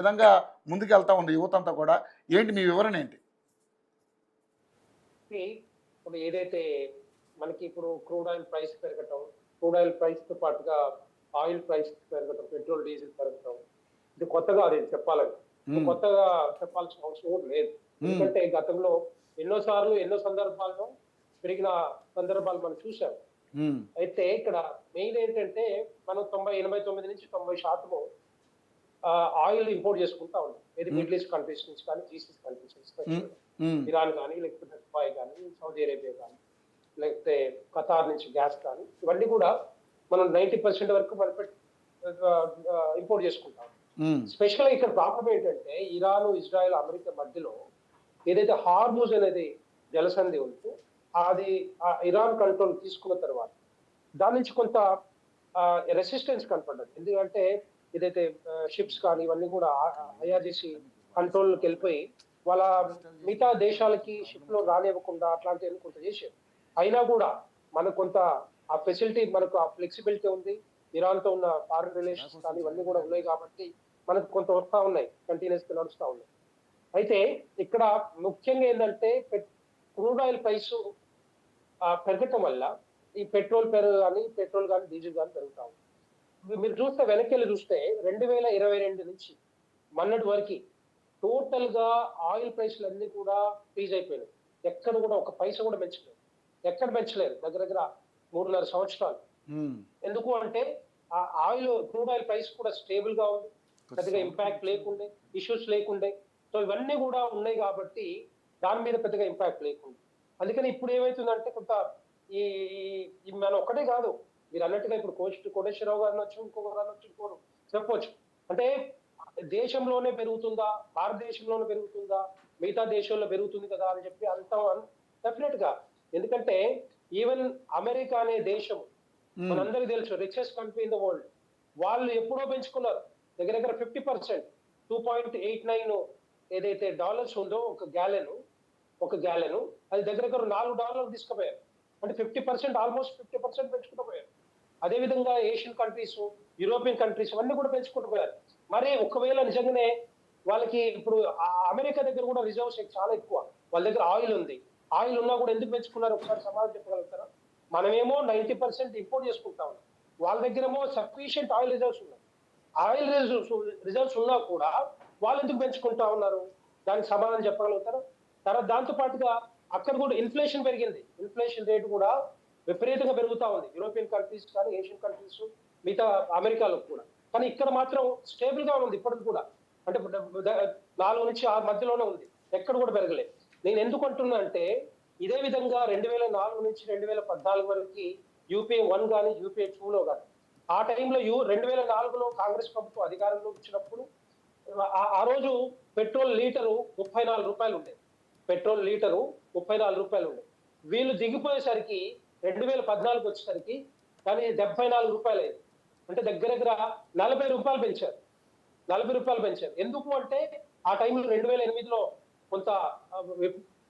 విధంగా ముందుకెళ్తా ఉంది యువత అంతా కూడా. ఏంటి మీ వివరణ ఏంటి? ఇప్పుడు ఏదైతే మనకి ఇప్పుడు క్రూడ్ ఆయిల్ ప్రైస్ పెరగటం, క్రూడ్ ఆయిల్ ప్రైస్‌తో పాటుగా ఆయిల్ ప్రైస్ పెరగటం, పెట్రోల్, డీజిల్ పెరగటం. ఇది కొత్తగా అది చెప్పాలంటే. ఇది హ్మ్. కొత్తగా చెప్పాల్సిన అవసరం కూడా లేదు. హ్మ్. ఎందుకంటే గతంలో ఎన్నో సార్లు, ఎన్నో సందర్భాల్లో పెరిగిన సందర్భాలు మనం చూసాం. హ్మ్. అయితే ఇక్కడ మెయిన్ ఏంటంటే మనం 89 నుంచి 90% ఆయిల్ ఇంపోర్ట్ చేసుకుంటా ఉన్నాం. ఏది హ్మ్. మిడిల్ ఈస్ట్ కంట్రీస్ నుంచి కానీ, జీసీసీ కంట్రీస్ నుంచి హ్మ్. స్పెషల్‌గా. హ్మ్. ఇరాన్ గానీ, లేకపోతే దుబాయ్ గానీ, సౌదీ అరేబియా గానీ, లేకపోతే ఖతార్ నుంచి గ్యాస్ కానీ, ఇవన్నీ కూడా మనం 90% వరకు మనం ఇంపోర్ట్ చేసుకుంటాం. హ్మ్. స్పెషల్‌గా ఇక్కడ ప్రాబ్లమ్ ఏంటంటే ఇరాన్, ఇజ్రాయెల్, అమెరికా మధ్యలో ఏదైతే హార్మూజ్ అనేది జలసంధి ఉందో అది ఇరాన్ కంట్రోల్ తీసుకున్న తర్వాత దాని నుంచి కొంత రెసిస్టెన్స్ కనపడ్డది. ఎందుకంటే ఏదైతే షిప్స్ కానీ ఇవన్నీ కూడా ఐఆర్‌జీసీ కంట్రోల్‌లోకి వెళ్ళిపోయి వాళ్ళ మిగతా దేశాలకి షిప్‌లో రానివ్వకుండా అట్లాంటివన్నీ కొంత చేశారు. అయినా కూడా మనకు కొంత ఆ ఫెసిలిటీ మనకు ఆ ఫ్లెక్సిబిలిటీ ఉంది. ఇరాన్‌తో ఉన్న ఫారెన్ రిలేషన్స్ కానీ ఇవన్నీ కూడా ఉన్నాయి కాబట్టి మనకు కొంత వస్తా ఉన్నాయి. కంటిన్యూయస్‌గా నడుస్తా ఉన్నాయి. అయితే ఇక్కడ ముఖ్యంగా ఏందంటే క్రూడ్ ఆయిల్ ప్రైసు పెరగటం వల్ల ఈ పెట్రోల్ గాని, డీజిల్ గాని పెరుగుతా ఉంది. మీరు చూస్తే వెనక్కెళ్ళి చూస్తే 2022 నుంచి మొన్నటి వరకి టోటల్‌గా ఆయిల్ ప్రైస్‌లన్నీ కూడా ఫ్రీజ్ అయిపోయినాయి. ఎక్కడ కూడా ఒక పైసా కూడా పెంచలేదు. ఎక్కడ పెంచలేదు. దగ్గర దగ్గర 3.5 సంవత్సరాలు. హ్మ్. ఎందుకు అంటే క్రూడ్ ఆయిల్ ప్రైస్ కూడా స్టేబుల్‌గా ఉంది. పెద్దగా ఇంపాక్ట్ లేకుండే, ఇష్యూస్ లేకుండే. సో ఇవన్నీ కూడా ఉన్నాయి కాబట్టి దాని మీద పెద్దగా ఇంపాక్ట్ లేకుండే. అందుకని ఇప్పుడు ఏమైతుందంటే కొంత ఈ ఈ మనం ఒక్కటే కాదు. మీరన్నట్టుగా ఇప్పుడు కోటేశ్వరరావు గారనొచ్చు, ఇంకొకరనొచ్చు, ఇంకోరు చెప్పొచ్చు. అంటే దేశంలోనే పెరుగుతుందా? భారతదేశంలోనే పెరుగుతుందా? మిగతా దేశాల్లో పెరుగుతుంది కదా! అని చెప్పి అంటాం డెఫినెట్‌గా. ఎందుకంటే ఈవెన్ అమెరికా అనే దేశం హ్మ్. మనందరికీ తెలుసు richest country in the world. వాళ్ళు ఎప్పుడో పెంచుకున్నారు. దగ్గర దగ్గర 50% 2.89 ఏదైతే డాలర్స్ ఉందో ఒక గ్యాలెను అది దగ్గర దగ్గర $4 తీసుకుపోయారు. అంటే 50% ఆల్‌మోస్ట్ 50% పెంచుకుంటూ పోయారు. అదే విధంగా ఏషియన్ కంట్రీస్, యూరోపియన్ కంట్రీస్ ఇవన్నీ కూడా పెంచుకుంటూ పోయారు. మరి ఒకవేళ నిజంగానే వాళ్ళకి ఇప్పుడు అమెరికా దగ్గర కూడా రిజర్వ్స్ చాలా ఎక్కువ. వాళ్ళ దగ్గర ఆయిల్ ఉంది. ఆయిల్ ఉన్నా కూడా ఎందుకు పెంచుకున్నారు ఒకసారి సమాధానం చెప్పగలుగుతారా? మనమేమో 90% ఇంపోర్ట్ చేసుకుంటా ఉన్నాం. వాళ్ళ దగ్గరేమో సఫిషియెంట్ ఆయిల్ రిజర్వ్స్ ఉన్నాయి. ఆయిల్ రిజర్వ్స్ ఉన్నా కూడా వాళ్ళు ఎందుకు పెంచుకుంటా ఉన్నారు? దానికి సమాధానం చెప్పగలుగుతారా? తర్వాత దాంతో పాటుగా అక్కడ కూడా ఇన్ఫ్లేషన్ పెరిగింది. ఇన్ఫ్లేషన్ రేట్ కూడా విపరీతంగా పెరుగుతా ఉంది. యూరోపియన్ కంట్రీస్ కానీ, ఏషియన్ కంట్రీస్ మిగతా అమెరికాలో కూడా. కానీ ఇక్కడ మాత్రం స్టేబుల్ గా ఉంది ఇప్పటికి కూడా. అంటే 4-6 మధ్యలోనే ఉంది. ఎక్కడ కూడా పెరగలేదు. నేను ఎందుకు అంటున్నా అంటే ఇదే విధంగా 2004 నుంచి 2014 వరకి యూపీఏ 1 గాని, యూపీఏ 2లో గాని ఆ టైంలో 2004లో కాంగ్రెస్ ప్రభుత్వం అధికారంలోకి వచ్చినప్పుడు ఆ రోజు పెట్రోల్ లీటరు ₹34 ఉండేది. పెట్రోల్ లీటరు ₹34 ఉండేది. వీళ్ళు దిగిపోయేసరికి 2014 వచ్చేసరికి దాని ₹74 అయింది. అంటే దగ్గర దగ్గర ₹40 పెంచారు. ₹40 పెంచారు. ఎందుకు అంటే ఆ టైంలో 2008లో కొంత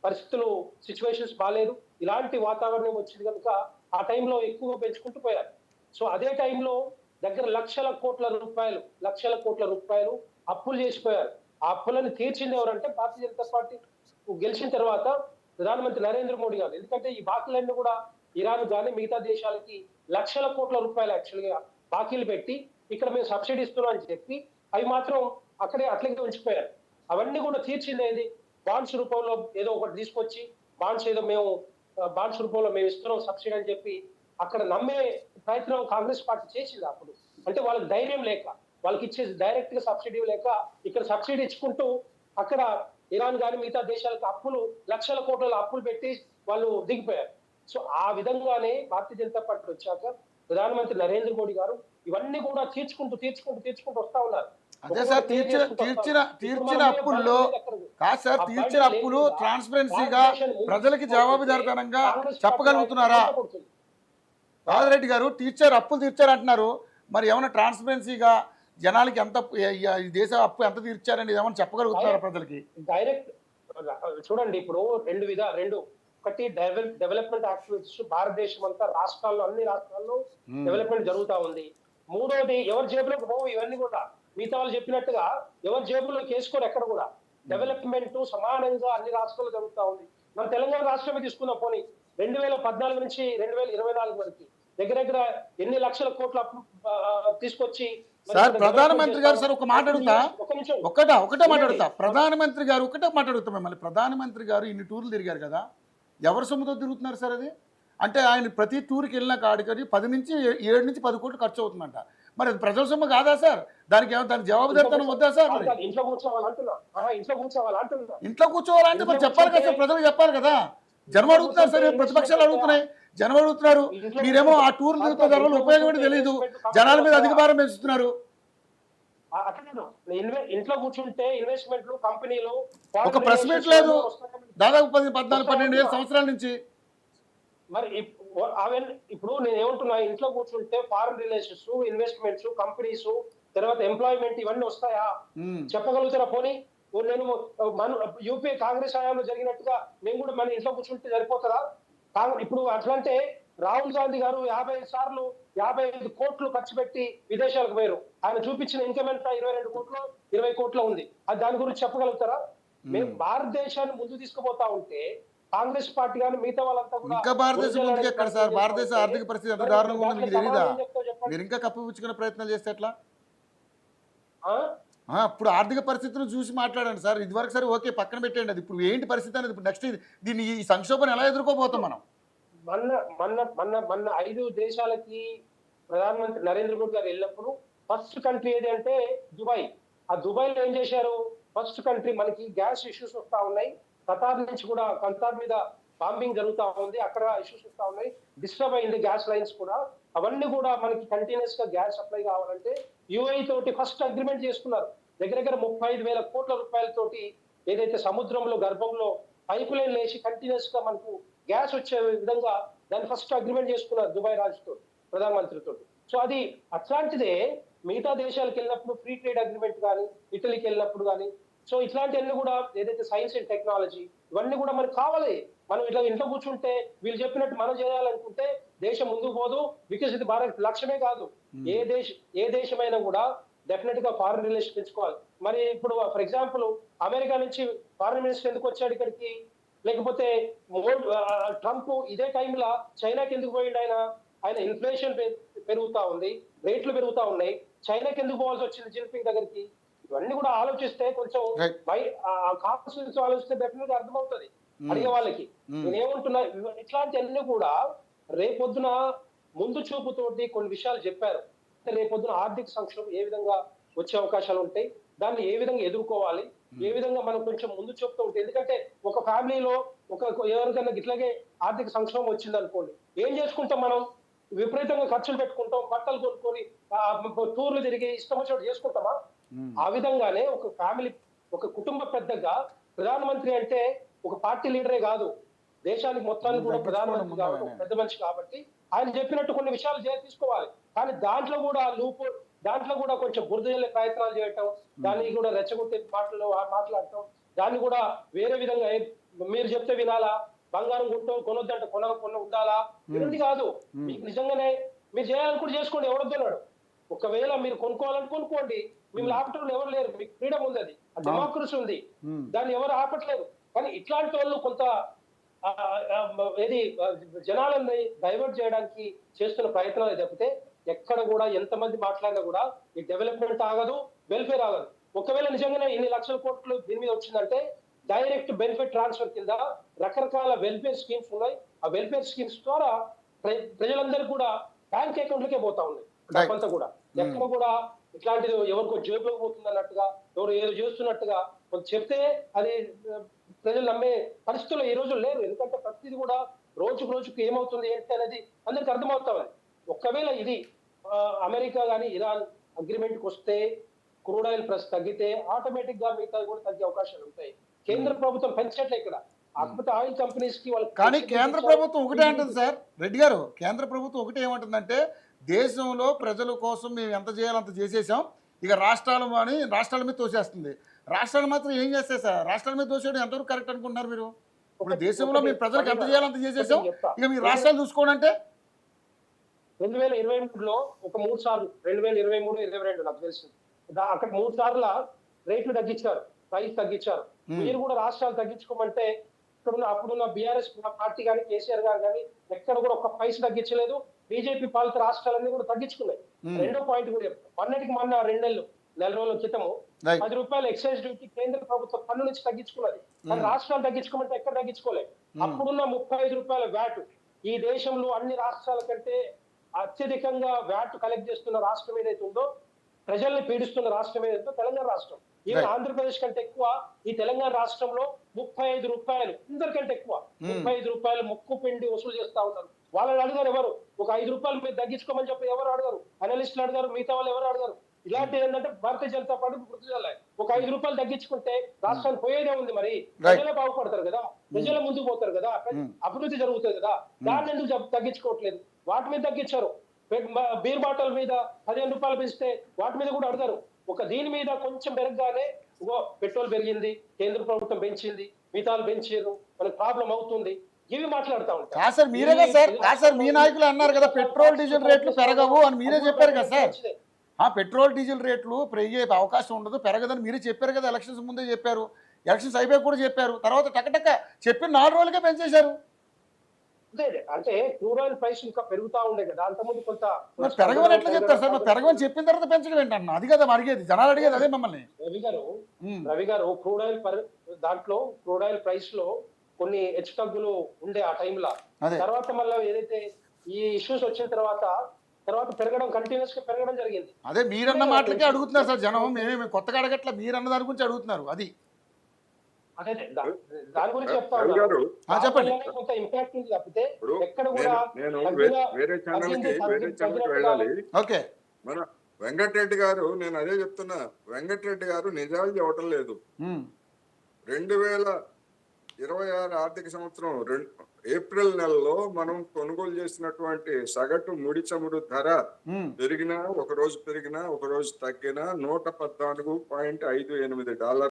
పరిస్థితులు సిట్యుయేషన్స్ బాలేదు. ఇలాంటి వాతావరణం వచ్చింది కనుక ఆ టైంలో ఎక్కువగా పెంచుకుంటూ పోయారు. సో అదే టైంలో దగ్గర లక్షల కోట్ల రూపాయలు అప్పులు చేసిపోయారు. ఆ అప్పులను తీర్చింది ఎవరంటే భారతీయ జనతా పార్టీ గెలిచిన తర్వాత ప్రధానమంత్రి నరేంద్ర మోడీ గారు. ఎందుకంటే ఈ బాకీలన్నీ కూడా ఇరాన్ గాని మిగతా దేశాలకి లక్షల కోట్ల రూపాయలు యాక్చువల్‌గా బాకీలు పెట్టి ఇక్కడ మేము సబ్సిడీ ఇస్తున్నాం అని చెప్పి అవి మాత్రం అట్లాగే ఉంచిపోయారు. అవన్నీ కూడా తీర్చిందేది బాండ్స్ రూపంలో ఏదో ఒకటి తీసుకొచ్చి బాండ్స్ రూపంలో మేము ఇస్తున్నాం సబ్సిడీ అని చెప్పి అక్కడ నమ్మే ప్రయత్నం కాంగ్రెస్ పార్టీ చేసింది అప్పుడు. అంటే వాళ్ళకి ధైర్యం లేక, వాళ్ళకి ఇచ్చేది డైరెక్ట్ గా సబ్సిడీ లేక ఇక్కడ సబ్సిడీ ఇచ్చుకుంటూ అక్కడ ఇరాన్ గాని మిగతా దేశాలకు లక్షల కోట్ల అప్పులు పెట్టి వాళ్ళు దిగిపోయారు. సో ఆ విధంగానే భారతీయ జనతా పార్టీ వచ్చాక ప్రధానమంత్రి నరేంద్ర మోడీ గారు ఇవన్నీ కూడా తీర్చుకుంటూ వస్తా ఉన్నారు. అదే సార్, తీర్చిన అప్పుల్లో కాదు సార్, తీర్చిన అప్పులు ట్రాన్స్పరెన్సీగా ప్రజలకి జవాబుదారితనంగా చెప్పగలుగుతున్నారా? రాజరెడ్డి గారు అప్పులు తీర్చారు అంటున్నారు. మరి ఏమైనా ట్రాన్స్పరెన్సీగా జనాలకి ఎంత ఈ దేశ అప్పు ఎంత తీర్చారండి ఏమైనా చెప్పగలుగుతున్నారా ప్రజలకి? డైరెక్ట్ చూడండి ఇప్పుడు రెండు ఒకటి డెవలప్మెంట్ యాక్టివిటీస్ భారతదేశం అంతా అన్ని రాష్ట్రాల్లో డెవలప్మెంట్ జరుగుతా ఉంది. మూడోది ఎవరి జేబులోకి పోవు ఇవన్నీ కూడా మిగతా వాళ్ళు చెప్పినట్టుగా ఎవరి జేబుల్లో కేసుకోరు ఎక్కడ కూడా. డెవలప్మెంట్ సమానంగా అన్ని రాష్ట్రాల్లో జరుగుతా ఉంది. మన తెలంగాణ రాష్ట్రమే తీసుకుందాం పోనీ 2014 నుంచి 2024 వరకు దగ్గర ఎన్ని లక్షల కోట్ల అప్పు తీసుకొచ్చి సార్ ప్రధానమంత్రి గారు సార్ ఒక మాట అడుగుతా, ఒక నిమిషం ఒకటే మాట అడుగుతా, ప్రధానమంత్రి గారు ఒకటే మాట అడుగుతా మిమ్మల్ని. ప్రధానమంత్రి గారు ఇన్ని టూర్లు తిరిగారు కదా, ఎవరి సొమ్ముతో తిరుగుతున్నారు సార్ అది? అంటే ఆయన ప్రతి టూర్కి వెళ్ళిన కాడికి 7 నుంచి 10 కోట్లు ఖర్చు అవుతుందంట. మరి అది ప్రజల సొమ్ము కాదా సార్? దానికి దాని జవాబుదారితనం వద్దా సార్? మరి ఇంట్లో కూర్చోవాలంటున్నా. ఇంట్లో కూర్చోవాలంటే మరి చెప్పాలి కదా సార్, ప్రజలకు చెప్పాలి కదా. జనం అడుగుతున్నారు సార్, ప్రతిపక్షాలు అడుగుతున్నాయి, జనం అడుగుతున్నారు. మీరేమో ఆ టూర్లు తిరుగుతున్న దానివల్ల ఉపయోగం ఏంటి తెలియదు, జనాల మీద అధిక భారం పెంచుతున్నారు. ఇంట్లో కూర్చుంటే ఇన్వెస్ట్మెంట్లు కంపెనీలు ఒక ప్రెస్ మీట్ లేదు దాదాపు 14 సంవత్సరాల నుంచి. మరి ఇప్పుడు నేను ఏమంటున్నా, ఇంట్లో కూర్చుంటే ఫారెన్ రిలేషన్స్, ఇన్వెస్ట్మెంట్స్, కంపెనీస్, తర్వాత ఎంప్లాయ్మెంట్ ఇవన్నీ వస్తాయా? చెప్పగలుగుతారా? పోనీ నేను మన యూపీ కాంగ్రెస్ హయాంలో జరిగినట్టుగా మేము కూడా మన ఇంట్లో కూర్చుంటే సరిపోతుందా? ఇప్పుడు అట్లంటే రాహుల్ గాంధీ గారు 55 సార్లు 55 కోట్లు ఖర్చు పెట్టి విదేశాలకు పోయారు. ఆయన చూపించిన ఇన్కమ్ ఎంత? 22 కోట్లు 20 కోట్ల ఉంది. అది దాని గురించి చెప్పగలుగుతారా? మేము భారతదేశాన్ని ముందు తీసుకుపోతా ఉంటే కాంగ్రెస్ పార్టీ కానీ మిగతా వాళ్ళంతా కూడా ఇంకా భారతదేశం ముందుకు ఎక్కడ సార్? భారతదేశ ఆర్థిక పరిస్థితి ఎంత దారుణంగా ఉంది మీకు తెలీదా? మీరు ఇంకా కప్పిపుచ్చుకునే ప్రయత్నాలు చేస్తే ఎట్లా? ఇప్పుడు ఆర్థిక పరిస్థితులను చూసి మాట్లాడండి సార్. ఇదివరకు సరే ఓకే పక్కన పెట్టండి, అది ఇప్పుడు ఏంటి పరిస్థితి అనేది. ఇప్పుడు నెక్స్ట్ దీన్ని ఈ సంక్షోభం ఎలా ఎదుర్కోబోతాం మనం? మొన్న 5 దేశాలకి ప్రధానమంత్రి నరేంద్ర మోడీ గారు వెళ్ళినప్పుడు ఫస్ట్ కంట్రీ ఏది అంటే దుబాయ్. ఆ దుబాయ్ లో ఏం చేశారు? ఫస్ట్ కంట్రీ మనకి గ్యాస్ ఇష్యూస్ వస్తా ఉన్నాయి. ఖతార్ మీద బాంబింగ్ జరుగుతా ఉంది, అక్కడ ఇష్యూస్ వస్తా ఉన్నాయి, డిస్టర్బ్ అయింది గ్యాస్ లైన్స్ కూడా. అవన్నీ కూడా మనకి కంటిన్యూస్ గా గ్యాస్ సప్లై కావాలంటే యుఏఈ తోటి ఫస్ట్ అగ్రిమెంట్ చేసుకున్నారు. దగ్గర 35,000 కోట్ల రూపాయలతోటి ఏదైతే సముద్రంలో గర్భంలో పైప్ లైన్ వేసి కంటిన్యూస్ గా మనకు గ్యాస్ వచ్చే విధంగా దాన్ని ఫస్ట్ అగ్రిమెంట్ చేసుకున్నారు దుబాయ్ రాజుతో, ప్రధానమంత్రితో. సో అది అట్లాంటిదే మిగతా దేశాలకు వెళ్ళినప్పుడు ఫ్రీ ట్రేడ్ అగ్రిమెంట్ కానీ, ఇటలీకి వెళ్ళినప్పుడు కానీ, సో ఇట్లాంటివన్నీ కూడా ఏదైతే సైన్స్ అండ్ టెక్నాలజీ ఇవన్నీ కూడా మనకు కావాలి. మనం ఇట్లా ఇంట్లో కూర్చుంటే వీళ్ళు చెప్పినట్టు మనం చేయాలనుకుంటే దేశం ముందుకు పోదు. వికసిత భారత్ లక్ష్యమే కాదు, ఏ దేశమైనా కూడా డెఫినెట్ గా ఫారెన్ రిలేషన్ పెంచుకోవాలి. మరి ఇప్పుడు ఫర్ ఎగ్జాంపుల్ అమెరికా నుంచి ఫారెన్ మినిస్టర్ ఎందుకు వచ్చాడు ఇక్కడికి? లేకపోతే ట్రంప్ ఇదే టైంలో చైనాకి ఎందుకు పోయిండు? ఆయన ఇన్ఫ్లేషన్ పెరుగుతా ఉంది, రేట్లు పెరుగుతా ఉన్నాయి, చైనాకి ఎందుకు పోవాల్సి వచ్చింది జిన్పింగ్ దగ్గరికి? ఇవన్నీ కూడా ఆలోచిస్తే కొంచెం కాన్స్టిట్యూన్స్ ఆలోచిస్తే డెఫినెట్ గా అర్థమవుతుంది అడిగే వాళ్ళకి. నేనేమంటున్నా, ఇట్లాంటివన్నీ కూడా రేపొద్దున ముందు చూపుతోటి కొన్ని విషయాలు చెప్పారు. రేపొద్దున ఆర్థిక సంక్షోభం ఏ విధంగా వచ్చే అవకాశాలు ఉంటాయి, దాన్ని ఏ విధంగా ఎదుర్కోవాలి, ఏ విధంగా మనం కొంచెం ముందు చూపుతూ ఉంటాయి. ఎందుకంటే ఒక ఫ్యామిలీలో ఎవరికైనా ఇట్లాగే ఆర్థిక సంక్షోభం వచ్చింది అనుకోండి, ఏం చేసుకుంటాం మనం? విపరీతంగా ఖర్చులు పెట్టుకుంటాం, బట్టలు కొనుక్కొని టూర్లు తిరిగి ఇష్టం వచ్చినట్టు చేసుకుంటామా? ఆ విధంగానే ఒక ఫ్యామిలీ, ఒక కుటుంబ పెద్దగా ప్రధానమంత్రి అంటే ఒక పార్టీ లీడరే కాదు, దేశానికి మొత్తానికి కూడా ప్రధానమంత్రి కాబట్టి పెద్ద మనిషి కాబట్టి ఆయన చెప్పినట్టు కొన్ని విషయాలు తీసుకోవాలి. కానీ దాంట్లో కూడా కొంచెం బురద జల్లే ప్రయత్నాలు చేయటం, దాన్ని కూడా రెచ్చగొట్టే మాట్లాడటం, దాన్ని కూడా వేరే విధంగా మీరు చెప్తే వినాలా, బంగారం కొనొద్దంటే కొన ఉండాలా, ఇవన్నీ కాదు. మీకు నిజంగానే మీరు చేయాలనుకుంటే చేసుకోండి, ఎవరొద్దన్నాడు. ఒకవేళ మీరు కొనుక్కోవాలని కొనుక్కోండి, మిమ్మల్ని ఆపటం ఎవరు లేరు, మీకు ఫ్రీడమ్ ఉంది, అది డెమోక్రసీ ఉంది, దాన్ని ఎవరు ఆపట్లేదు. కానీ ఇట్లాంటి వాళ్ళు కొంత జనాలని డైవర్ట్ చేయడానికి చేస్తున్న ప్రయత్నాలు తప్పితే ఎక్కడ కూడా ఎంతమంది మాట్లాడినా కూడా ఈ డెవలప్మెంట్ ఆగదు, వెల్ఫేర్ ఆగదు. ఒకవేళ నిజంగానే ఇన్ని లక్షల కోట్లు దీని మీద వచ్చిందంటే డైరెక్ట్ బెనిఫిట్ ట్రాన్స్ఫర్ కింద రకరకాల వెల్ఫేర్ స్కీమ్స్ ఉన్నాయి. ఆ వెల్ఫేర్ స్కీమ్స్ ద్వారా ప్రజలందరికీ కూడా బ్యాంక్ అకౌంట్లకే పోతా ఉన్నాయి. డబ్బంతా కూడా ఎక్కడ కూడా ఇట్లాంటిది ఎవరికో జేబులోకి పోతుంది అన్నట్టుగా, ఎవరు ఏదో చేస్తున్నట్టుగా చెప్తే అది ప్రజలు నమ్మే పరిస్థితుల్లో ఈ రోజు లేరు. ఎందుకంటే ప్రతిదీ కూడా రోజుకు ఏమవుతుంది ఏంటి అనేది అందరికి అర్థమవుతా ఉంది. ఒకవేళ ఇది అమెరికా కానీ ఇరాన్ అగ్రిమెంట్ కి వస్తే క్రూడ్ ఆయిల్ ప్రైస్ తగ్గితే ఆటోమేటిక్ గా మిగతా కూడా తగ్గే అవకాశాలు ఉంటాయి. కేంద్ర ప్రభుత్వం పెంచట్లే ఇక్కడ, కాకపోతే ఆయిల్ కంపెనీస్ కి వాళ్ళు. కానీ కేంద్ర ప్రభుత్వం ఒకటే అంటుంది సార్, రెడ్డి గారు, కేంద్ర ప్రభుత్వం ఒకటే ఏమంటుందంటే దేశంలో ప్రజల కోసం మేము ఎంత చేయాలంత చేసేసాం, ఇక రాష్ట్రాల మీద తోసేస్తుంది. రాష్ట్రాలు మాత్రం ఏం చేస్తాయి సార్? రాష్ట్రాల మీద తోసేయడం ఎంతవరకు కరెక్ట్ అనుకుంటున్నారు మీరు? ఇప్పుడు దేశంలో మీ ప్రజలకు ఎంత చేయాలంత చేసేసాం, ఇక మీ రాష్ట్రాలు చూసుకోండి అంటే 2023లో ఒక 3 సార్లు 2023, 2022 నాకు తెలిసింది అక్కడ 3 సార్ల రేట్లు తగ్గించారు, ప్రైస్ తగ్గించారు. మీరు కూడా రాష్ట్రాలు తగ్గించుకోమంటే అప్పుడున్న బీఆర్ఎస్ పార్టీ కానీ కేసీఆర్ గారు కానీ ఎక్కడ కూడా ఒక్క పైస తగ్గించలేదు. బీజేపీ పాలిత రాష్ట్రాలన్నీ కూడా తగ్గించుకున్నాయి. రెండో పాయింట్ కూడా చెప్తాను. మొన్న 2 నెల రోజుల క్రితము 10 రూపాయలు ఎక్సైజ్ డ్యూటీ కేంద్ర ప్రభుత్వం పన్ను నుంచి తగ్గించుకున్నది. కానీ రాష్ట్రాలు తగ్గించుకోమంటే ఎక్కడ తగ్గించుకోలేదు. అప్పుడున్న 35 రూపాయల వ్యాట్ ఈ దేశంలో అన్ని రాష్ట్రాల కంటే అత్యధికంగా వ్యాట్ కలెక్ట్ చేస్తున్న రాష్ట్రం ఏదైతే ఉందో, ప్రజల్ని పీడిస్తున్న రాష్ట్రం ఏదైతే తెలంగాణ రాష్ట్రం. ఈవెన్ ఆంధ్రప్రదేశ్ కంటే ఎక్కువ ఈ తెలంగాణ రాష్ట్రంలో 35 రూపాయలు, అందరికంటే ఎక్కువ 35 రూపాయలు ముక్కు పిండి వసూలు చేస్తా ఉన్నారు. వాళ్ళని అడిగారు ఎవరు? ఒక 5 రూపాయలు మీరు తగ్గించుకోమని చెప్పి ఎవరు అడగారు? అనలిస్టులు అడిగారు, మిగతా వాళ్ళు ఎవరు అడగారు? ఇలాంటి ఏంటంటే భారతీయ జనతా పార్టీ గుర్తు చేయాలి. ఒక 5 రూపాయలు తగ్గించుకుంటే రాష్ట్రానికి పోయేదే ఉంది. మరి ప్రజలే బాగుపడతారు కదా, ప్రజల ముందుకు పోతారు కదా, అభివృద్ధి జరుగుతుంది కదా. దాన్ని ఎందుకు తగ్గించుకోవట్లేదు? వాటి మీద తగ్గించారు. బీర్ బాటల్ మీద 15 రూపాయలు పెంచితే వాటి మీద కూడా అడగారు. ఒక దీని మీద కొంచెం పెరగగానే పెట్రోల్ పెరిగింది, కేంద్ర ప్రభుత్వం పెంచింది, మిగతాలు పెంచారు, మనకు ప్రాబ్లం అవుతుంది, ఇవి మాట్లాడుతూ ఉంటారు. సార్ మీరే కదా సార్ మీ నాయకులు అన్నారు కదా పెట్రోల్ డీజిల్ రేట్లు పెరగవు అని మీరే చెప్పారు కదా సార్. పెట్రోల్ డీజిల్ రేట్లు పెరిగే అవకాశం ఉండదు, పెరగదని మీరే చెప్పారు కదా. ఎలక్షన్స్ ముందే చెప్పారు, ఎలక్షన్స్ అయిపోయి కూడా చెప్పారు. తర్వాత టకటక చెప్పిన 4 రోజులకే పెంచేశారు. అంటే క్రూడ్ ఆయిల్ ప్రైస్ ఇంకా పెరుగుతా ఉండే కదా, అంతకుముందు కొంత పెరగమని ఎట్లా చెప్తారు సార్? పెరగమని చెప్పిన తర్వాత పెంచడం ఏంటన్నా? అది కదా అడిగేది, జనాలు అడిగేది అదే మమ్మల్ని. రవి గారు క్రూడ్ ఆయిల్ దాంట్లో క్రూడ్ ఆయిల్ ప్రైస్ లో కొన్ని హెచ్చు తగ్గులు ఉండే ఆ టైంలో. తర్వాత మళ్ళీ ఏదైతే ఈ ఇష్యూస్ వచ్చిన తర్వాత పెరగడం, కంటిన్యూస్ గా పెరగడం జరిగింది. అదే మీరన్న మాటలకే అడుగుతున్నారు సార్ జనం, మేమేమి కొత్తగా అడగట్లా, మీరన్న దాని గురించి అడుగుతున్నారు. అది అదే దాని గురించి చెప్తా చెప్పండి. కొంత ఇంపాక్ట్ ఉంది తప్పితే ఎక్కడ కూడా వేరే ఛానల్కి వెళ్ళాలి. ఓకే, మన వెంకటరెడ్డి గారు, నేను అదే చెప్తున్నా, వెంకటరెడ్డి గారు నిజాలు చెప్పటం లేదు. 2026 ఆర్థిక సంవత్సరం ఏప్రిల్ నెలలో మనం కొనుగోలు చేసినటువంటి సగటు ముడి చమురు ధర పెరిగినా, ఒక రోజు పెరిగినా ఒక రోజు తగ్గినా $114.58